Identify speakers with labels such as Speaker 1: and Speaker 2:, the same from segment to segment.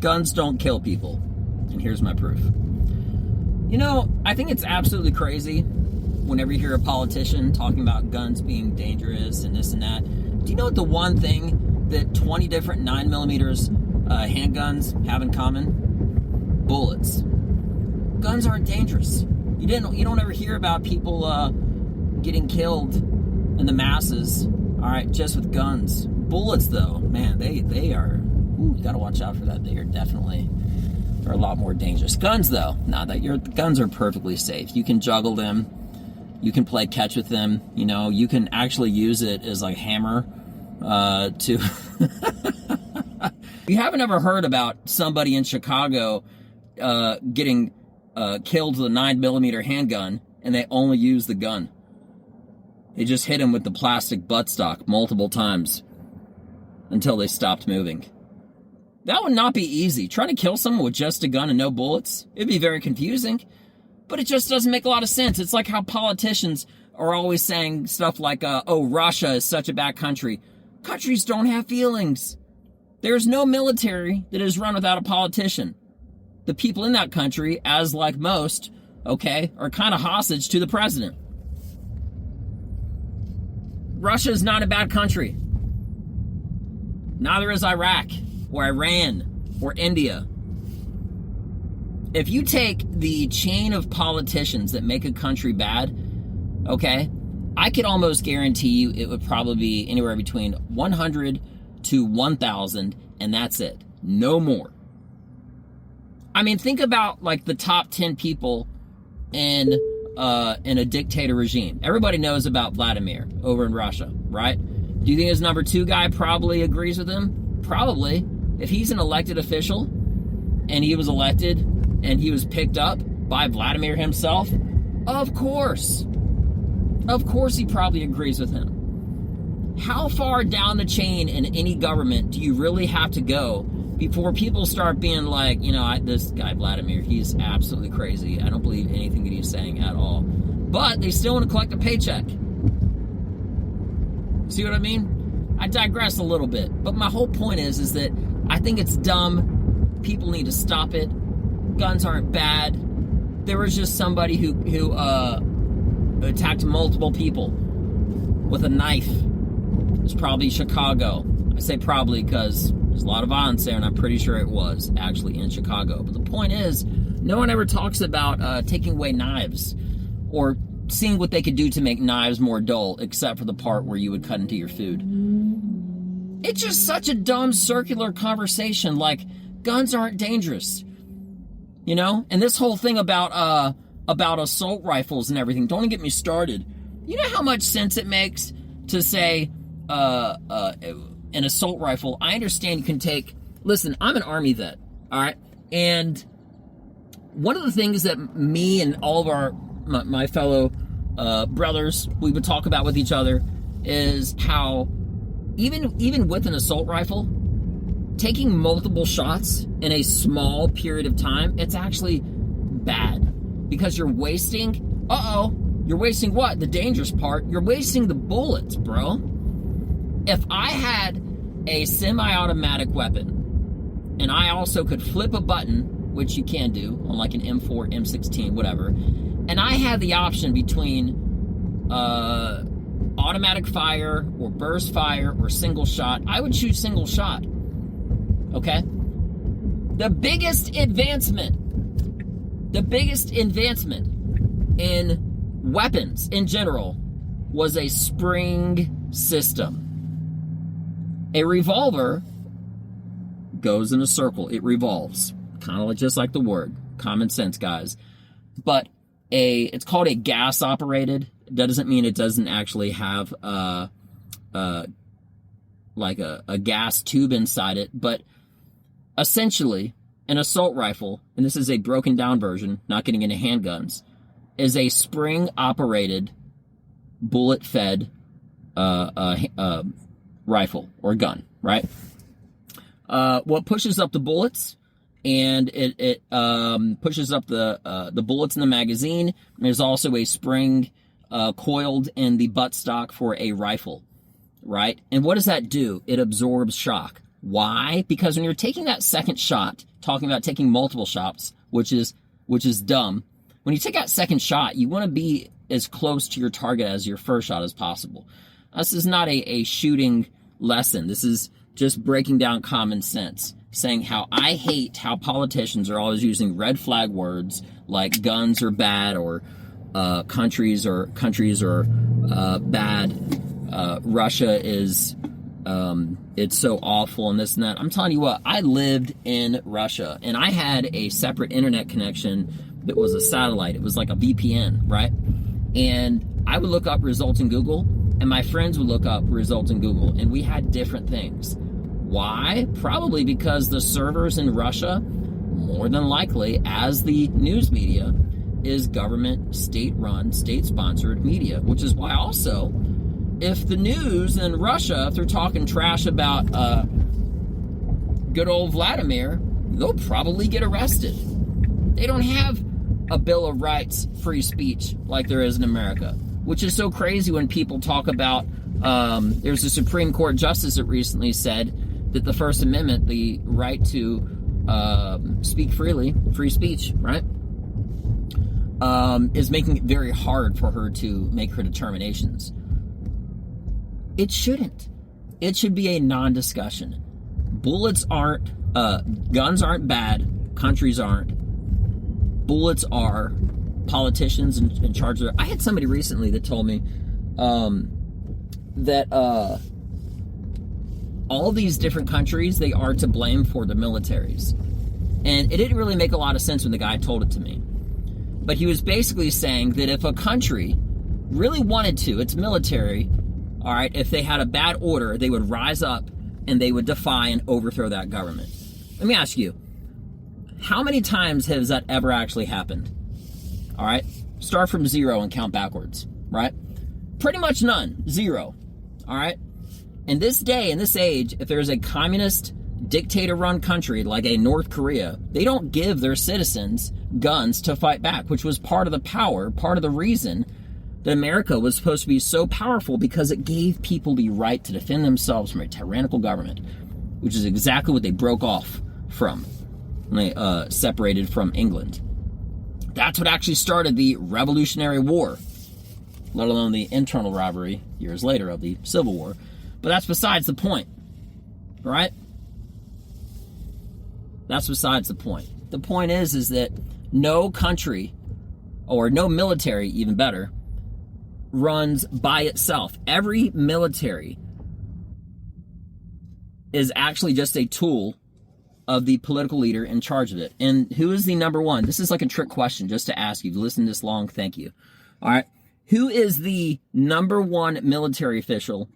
Speaker 1: guns don't kill people. And here's my proof. You know, I think it's absolutely crazy whenever you hear a politician talking about guns being dangerous and this and that. Do you know what the one thing that 20 different 9mm handguns have in common? Bullets. Guns aren't dangerous. You don't ever hear about people getting killed in the masses, all right, just with guns. Bullets, though, man, they are, you gotta watch out for that. They're a lot more dangerous. Guns, though, guns are perfectly safe. You can juggle them. You can play catch with them. You know, you can actually use it as like hammer to... You haven't ever heard about somebody in Chicago getting killed with a 9mm handgun and they only use the gun. They just hit him with the plastic buttstock multiple times until they stopped moving. That would not be easy. Trying to kill someone with just a gun and no bullets, it'd be very confusing. But it just doesn't make a lot of sense. It's like how politicians are always saying stuff like, oh, Russia is such a bad country. Countries don't have feelings. There's no military that is run without a politician. The people in that country, as like most, okay, are kind of hostage to the president. Russia is not a bad country. Neither is Iraq, or Iran, or India. If you take the chain of politicians that make a country bad, okay, I could almost guarantee you it would probably be anywhere between 100 to 1,000, and that's it. No more. I mean, think about like the top 10 people in a dictator regime. Everybody knows about Vladimir over in Russia, right? Do you think his number 2 guy probably agrees with him? Probably. If he's an elected official and he was elected and he was picked up by Vladimir himself, of course. Of course he probably agrees with him. How far down the chain in any government do you really have to go before people start being like, you know, this guy Vladimir, he's absolutely crazy. I don't believe anything that he's saying at all. But they still want to collect a paycheck. See what I mean? I digress a little bit. But my whole point is that I think it's dumb. People need to stop it. Guns aren't bad. There was just somebody who attacked multiple people with a knife. It was probably Chicago. I say probably because there's a lot of violence there, and I'm pretty sure it was actually in Chicago. But the point is, no one ever talks about taking away knives or seeing what they could do to make knives more dull, except for the part where you would cut into your food. It's just such a dumb circular conversation, like guns aren't dangerous, you know? And this whole thing about assault rifles and everything, don't even get me started. You know how much sense it makes to say an assault rifle? I understand you can take... Listen, I'm an Army vet, all right? And one of the things that me and all of my fellow brothers, we would talk about with each other is how even with an assault rifle, taking multiple shots in a small period of time, it's actually bad because you're wasting, you're wasting what? The dangerous part. You're wasting the bullets, bro. If I had a semi-automatic weapon and I also could flip a button, which you can do on like an M4, M16, whatever, and I had the option between automatic fire or burst fire or single shot, I would choose single shot. Okay? The biggest advancement in weapons in general was a spring system. A revolver goes in a circle. It revolves. Kind of just like the word. Common sense, guys. But it's called a gas operated. That doesn't mean it doesn't actually have like a gas tube inside it. But essentially, an assault rifle, and this is a broken down version, not getting into handguns, is a spring operated, bullet fed rifle or gun, right? What pushes up the bullets, and it pushes up the bullets in the magazine. There's also a spring coiled in the buttstock for a rifle, right? And what does that do? It absorbs shock. Why? Because when you're taking that second shot talking about taking multiple shots, which is dumb. When you take that second shot, you want to be as close to your target as your first shot as possible. This is not a shooting lesson. This is just breaking down common sense, saying how I hate how politicians are always using red flag words like guns are bad, or countries are bad. Russia is it's so awful, and this and that. I'm telling you what, I lived in Russia, and I had a separate internet connection that was a satellite. It was like a VPN, right? And I would look up results in Google, and my friends would look up results in Google, and we had different things. Why? Probably because the servers in Russia, more than likely, as the news media, is government, state-run, state-sponsored media, which is why also, if the news in Russia, if they're talking trash about good old Vladimir, they'll probably get arrested. They don't have a Bill of Rights, free speech, like there is in America, which is so crazy when people talk about, there's a Supreme Court justice that recently said that the First Amendment, the right to speak freely, free speech, right, is making it very hard for her to make her determinations. It shouldn't. It should be a non-discussion. Bullets aren't, guns aren't bad, countries aren't. Bullets are. Politicians in charge of. I had somebody recently that told me that all these different countries, they are to blame for the militaries. And it didn't really make a lot of sense when the guy told it to me. But he was basically saying that if a country really wanted to, its military, all right, if they had a bad order, they would rise up and they would defy and overthrow that government. Let me ask you, how many times has that ever actually happened? All right, start from 0 and count backwards, right? Pretty much none, 0, all right? In this day, in this age, if there's a communist dictator-run country like a North Korea, they don't give their citizens guns to fight back, which was part of the power, part of the reason that America was supposed to be so powerful, because it gave people the right to defend themselves from a tyrannical government, which is exactly what they broke off from when they separated from England. That's what actually started the Revolutionary War, let alone the internal rivalry years later of the Civil War. But that's besides the point, right? That's besides the point. The point is that no country, or no military, even better, runs by itself. Every military is actually just a tool of the political leader in charge of it. And who is the number one? This is like a trick question just to ask you. You've listened this long, thank you. All right. Who is the number one military official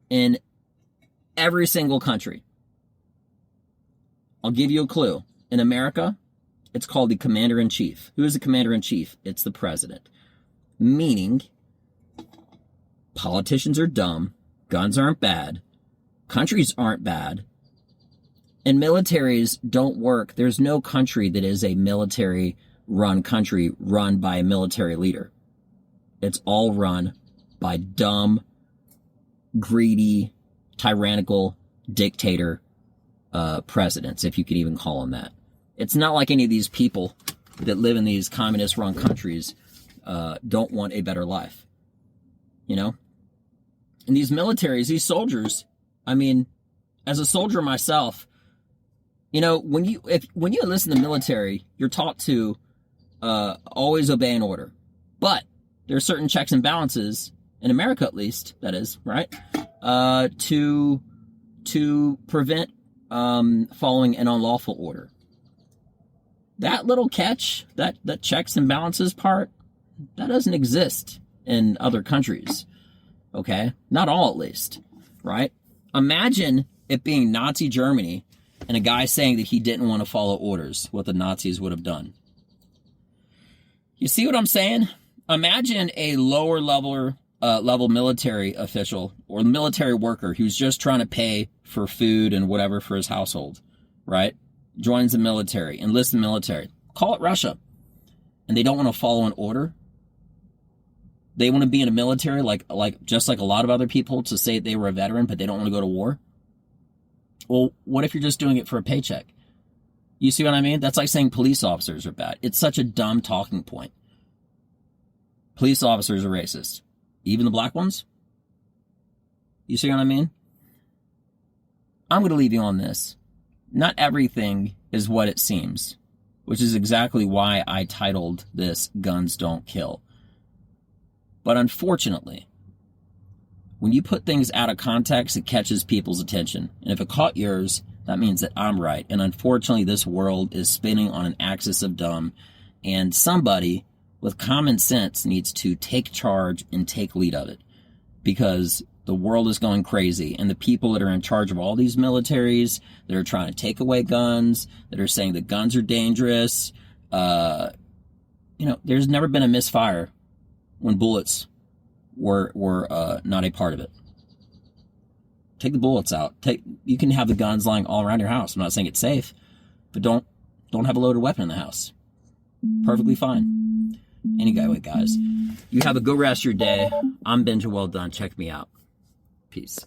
Speaker 1: in every single country? I'll give you a clue. In America, it's called the commander-in-chief. Who is the commander-in-chief? It's the president. Meaning, politicians are dumb, guns aren't bad, countries aren't bad, and militaries don't work. There's no country that is a military-run country run by a military leader. It's all run by dumb, greedy, tyrannical dictator presidents, if you could even call them that. It's not like any of these people that live in these communist-run countries don't want a better life. You know? And these militaries, these soldiers, I mean, as a soldier myself, you know, when you enlist in the military, you're taught to always obey an order. But there are certain checks and balances, in America at least, that is, right? To prevent following an unlawful order. That little catch, that checks and balances part, that doesn't exist in other countries. Okay? Not all, at least. Right? Imagine it being Nazi Germany and a guy saying that he didn't want to follow orders, what the Nazis would have done. You see what I'm saying? Imagine a lower level military official or military worker who's just trying to pay for food and whatever for his household, right? Joins the military, enlists in the military. Call it Russia. And they don't want to follow an order. They want to be in a military like just like a lot of other people to say they were a veteran, but they don't want to go to war. Well, what if you're just doing it for a paycheck? You see what I mean? That's like saying police officers are bad. It's such a dumb talking point. Police officers are racist. Even the black ones? You see what I mean? I'm going to leave you on this. Not everything is what it seems, which is exactly why I titled this Guns Don't Kill. But unfortunately, when you put things out of context, it catches people's attention. And if it caught yours, that means that I'm right. And unfortunately, this world is spinning on an axis of dumb, and somebody with common sense needs to take charge and take lead of it, because the world is going crazy, and the people that are in charge of all these militaries that are trying to take away guns, that are saying that guns are dangerous, there's never been a misfire when bullets were not a part of it. Take the bullets out. You can have the guns lying all around your house. I'm not saying it's safe, but don't have a loaded weapon in the house. Perfectly fine. Anyway, guys, you have a good rest of your day. I'm Benja Welldone. Check me out. Peace.